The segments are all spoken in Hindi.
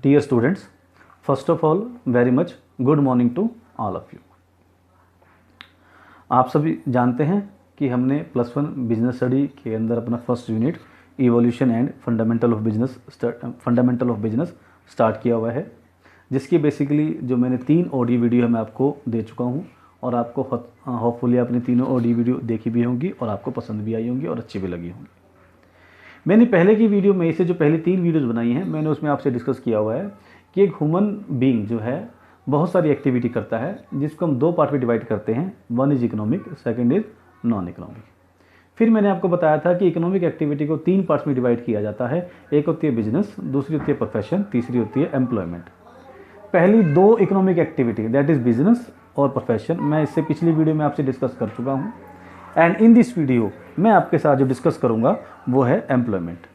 Dear students, first of all, very much good morning to all of you. आप सभी जानते हैं कि हमने +1 बिजनेस स्टडी के अंदर अपना first unit evolution and fundamental of business start किया हुआ है, जिसकी बेसिकली जो मैंने 3 ऑडियो वीडियो मैं आपको दे चुका हूं और आपको होपफुली आपने तीनों ऑडियो वीडियो देखी भी होंगी और आपको पसंद भी आई होंगी और अच्छी भी लगी होंगी। मैंने पहले की वीडियो में से जो पहली 3 वीडियोज़ बनाई हैं, मैंने उसमें आपसे डिस्कस किया हुआ है कि एक ह्यूमन बीइंग जो है बहुत सारी एक्टिविटी करता है, जिसको हम 2 पार्ट में डिवाइड करते हैं। 1 is economic, second is non economic. फिर मैंने आपको बताया था कि इकोनॉमिक एक्टिविटी को 3 पार्ट्स में डिवाइड किया जाता है। एक होती है बिजनेस, दूसरी होती है प्रोफेशन, तीसरी होती है एम्प्लॉयमेंट। पहली 2 economic activity that is business और प्रोफेशन मैं इससे पिछली वीडियो में आपसे डिस्कस कर चुका हूँ। एंड इन दिस वीडियो मैं आपके साथ जो डिस्कस करूँगा वो है एम्प्लॉयमेंट।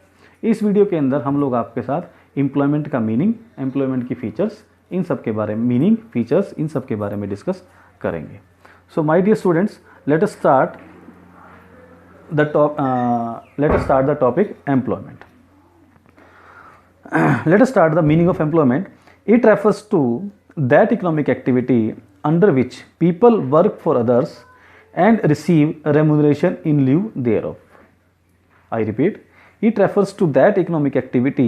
इस वीडियो के अंदर हम लोग आपके साथ एम्प्लॉयमेंट का मीनिंग, एम्प्लॉयमेंट की फीचर्स, इन सब के बारे में मीनिंग, फीचर्स, इन सब के बारे में डिस्कस करेंगे। So my dear students, let us start the topic employment. Let us start the meaning of employment. It refers to that economic activity under which people work for others and receive remuneration in lieu thereof. I repeat, it refers to that economic activity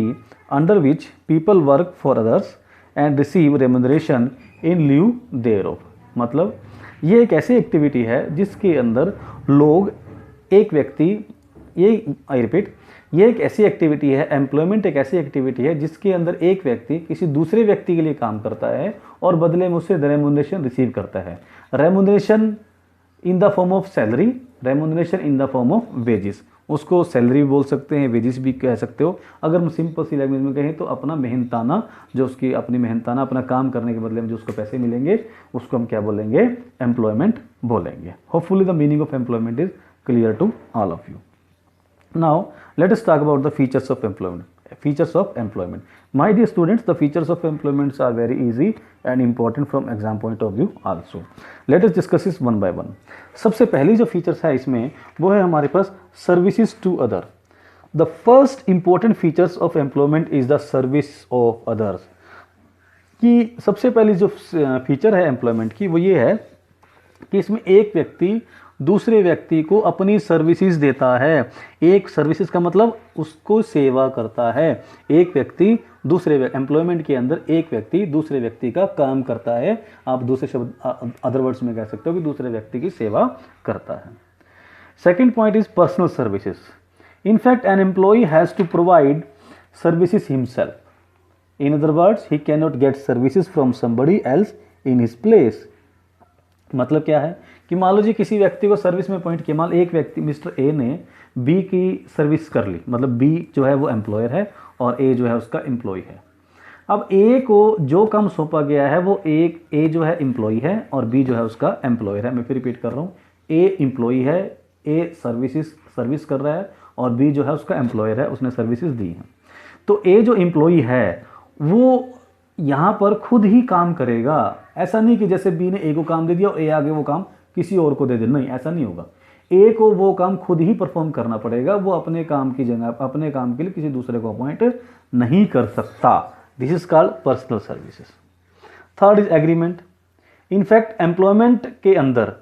under which people work for others and receive remuneration in lieu thereof. मतलब ये एक ऐसी एक्टिविटी है जिसके अंदर लोग, एक व्यक्ति, ये एक ऐसी एक्टिविटी है, एम्प्लॉयमेंट एक ऐसी एक्टिविटी है जिसके अंदर एक व्यक्ति किसी दूसरे व्यक्ति के लिए काम करता है और बदले में उससे रेमुनरेशन रिसीव करता है। Remuneration in the form of salary, remuneration in the form of wages. उसको सैलरी भी बोल सकते हैं, वेजेस भी कह सकते हो। अगर हम सिंपल सी लैंग्वेज में कहें तो अपना मेहनताना, जो उसकी अपनी मेहनताना, अपना काम करने के बदले में जो उसको पैसे मिलेंगे, उसको हम क्या बोलेंगे? एम्प्लॉयमेंट बोलेंगे। Hopefully the meaning of employment is clear to all of you. Now let us talk about the features of employment. Features of employment. My dear students, the features of employment are very easy and important from exam point of view also. Let us discuss this one by one. सबसे पहली जो features है इसमें वो है हमारे पास services to other. The first important features of employment is the service of others. कि सबसे पहली जो फीचर है एम्प्लॉयमेंट की वो ये है कि इसमें एक व्यक्ति दूसरे व्यक्ति को अपनी सर्विसेज देता है। एक सर्विसेज का मतलब उसको सेवा करता है। एक व्यक्ति दूसरे, एम्प्लॉयमेंट के अंदर एक व्यक्ति दूसरे व्यक्ति का काम करता है। आप दूसरे शब्द अदर वर्ड्स में कह सकते हो कि दूसरे व्यक्ति की सेवा करता है। Second point is personal services. In fact an employ has to provide services himself. In other words he can not get services from somebody else in his place. मतलब क्या है कि मान लो जी किसी व्यक्ति को सर्विस में अपॉइंट किया, मान एक व्यक्ति मिस्टर ए ने बी की सर्विस कर ली, मतलब बी जो है वो एम्प्लॉयर है और ए जो है उसका एम्प्लॉय है। अब ए को जो काम सौंपा गया है वो ए जो है एम्प्लॉय है और बी जो है उसका एम्प्लॉयर है। मैं फिर रिपीट कर रहा हूँ, ए एम्प्लॉय है, ए सर्विस कर रहा है और बी जो है उसका एम्प्लॉयर है, उसने सर्विसेज दी हैं। तो ए जो एम्प्लॉय है वो यहाँ पर खुद ही काम करेगा। ऐसा नहीं कि जैसे बी ने ए को काम दे दिया और ए आगे वो काम किसी और को दे दे, नहीं, ऐसा नहीं होगा। ए को वो काम खुद ही परफॉर्म करना पड़ेगा। वो अपने काम की जगह, अपने काम के लिए किसी दूसरे को अपॉइंट नहीं कर सकता। This is called personal services. Third is agreement. In fact employment के अंदर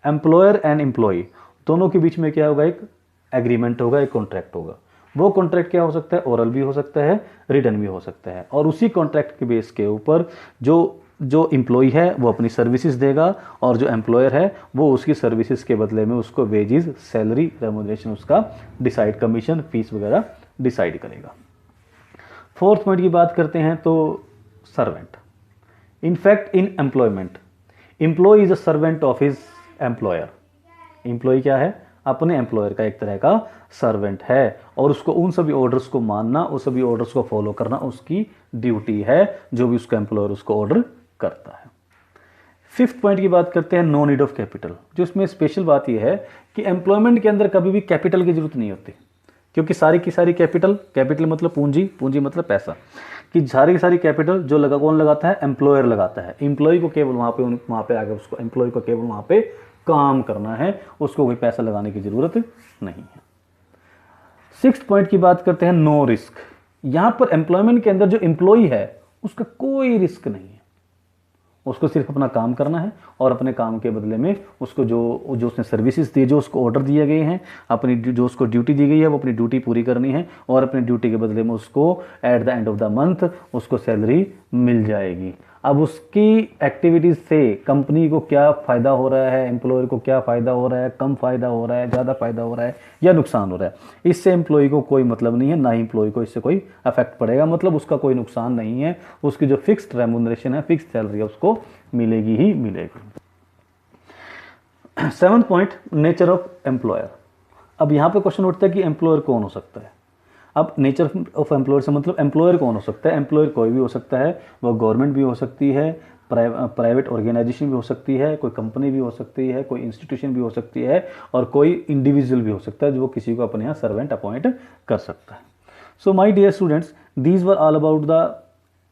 एम्प्लॉयर एंड एम्प्लॉय दोनों के बीच में क्या होगा? एक एग्रीमेंट होगा, एक कॉन्ट्रैक्ट होगा। वो कॉन्ट्रैक्ट क्या हो सकता है? ओरल भी हो सकता है, रिटन भी हो सकता है। और उसी कॉन्ट्रैक्ट के बेस के ऊपर जो एम्प्लॉय है वो अपनी सर्विसेज देगा और जो एम्प्लॉयर है वो उसकी सर्विसेज के बदले में उसको वेजेस, सैलरी, रेमुनरेशन उसका डिसाइड, कमीशन, फीस वगैरह डिसाइड करेगा। फोर्थ पॉइंट की बात करते हैं तो servant. In fact in employment employ is a servant of his employer. Employ क्या है? अपने एम्प्लॉयर का एक तरह का सर्वेंट है और उसको उन सभी ऑर्डर्स को मानना, उस सभी ऑर्डर्स को फॉलो करना उसकी ड्यूटी है, जो भी उसका एम्प्लॉयर उसको ऑर्डर करता है। फिफ्थ पॉइंट की बात करते हैं, नो नीड ऑफ कैपिटल। जो इसमें स्पेशल बात यह है कि एम्प्लॉयमेंट के अंदर कभी भी कैपिटल की जरूरत नहीं होती, क्योंकि सारी की सारी कैपिटल मतलब पूंजी मतलब पैसा, कि सारी की सारी कैपिटल जो कौन लगाता है? एम्प्लॉयर लगाता है। एम्प्लॉय को केवल वहाँ पे आगे उसको एम्प्लॉय को केवल वहाँ पे काम करना है, उसको कोई पैसा लगाने की जरूरत नहीं है। सिक्स्थ पॉइंट की बात करते हैं, नो रिस्क। यहाँ पर एम्प्लॉयमेंट के अंदर जो एम्प्लॉय है उसका कोई रिस्क नहीं है। उसको सिर्फ अपना काम करना है और अपने काम के बदले में उसको जो जो उसने सर्विसेज दी, जो उसको ऑर्डर दिए गए हैं, अपनी जो उसको ड्यूटी दी गई है वो अपनी ड्यूटी पूरी करनी है और अपनी ड्यूटी के बदले में उसको at the end of the month उसको सैलरी मिल जाएगी। अब उसकी एक्टिविटीज़ से कंपनी को क्या फ़ायदा हो रहा है, एम्प्लॉयर को क्या फ़ायदा हो रहा है, कम फ़ायदा हो रहा है, ज़्यादा फ़ायदा हो रहा है या नुकसान हो रहा है, इससे एम्प्लॉय को कोई मतलब नहीं है, ना ही एम्प्लॉय को इससे कोई अफेक्ट पड़ेगा। मतलब उसका कोई नुकसान नहीं है, उसकी जो फिक्स्ड रेम्यूनरेशन है, फिक्स्ड सैलरी है, उसको मिलेगी ही मिलेगी। 7th point, nature of employer. अब यहाँ पे क्वेश्चन उठता है कि एम्प्लॉयर कौन हो सकता है। अब नेचर ऑफ एम्प्लॉयर से मतलब एम्प्लॉयर कौन हो सकता है। एम्प्लॉयर कोई भी हो सकता है, वो गवर्नमेंट भी हो सकती है, प्राइवेट ऑर्गेनाइजेशन भी हो सकती है, कोई कंपनी भी हो सकती है, कोई इंस्टीट्यूशन भी हो सकती है और कोई इंडिविजुअल भी हो सकता है जो किसी को अपने यहाँ सर्वेंट अपॉइंट कर सकता है। So my dear students, these were all about the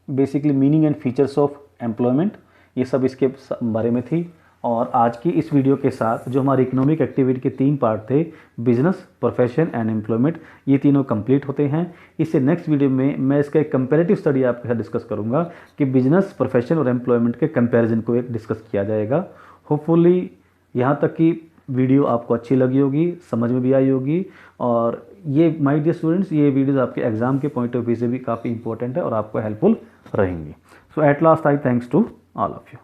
basically meaning and features of employment. ये सब इसके बारे में थी। और आज की इस वीडियो के साथ जो हमारी इकोनॉमिक एक्टिविटी के 3 पार्ट थे, बिजनेस, प्रोफेशन एंड एम्प्लॉयमेंट, ये तीनों कंप्लीट होते हैं। इससे नेक्स्ट वीडियो में मैं इसका एक कंपैरेटिव स्टडी आपके साथ डिस्कस करूंगा कि बिजनेस, प्रोफेशन और एम्प्लॉयमेंट के कंपैरिजन को एक डिस्कस किया जाएगा। होपफुली यहाँ तक की वीडियो आपको अच्छी लगी होगी, समझ में भी आई होगी। और ये माय डियर स्टूडेंट्स, ये वीडियोज़ आपके एग्जाम के पॉइंट ऑफ व्यू से भी काफ़ी इंपॉर्टेंट है और आपको हेल्पफुल रहेंगी। So at last I thanks to all of you.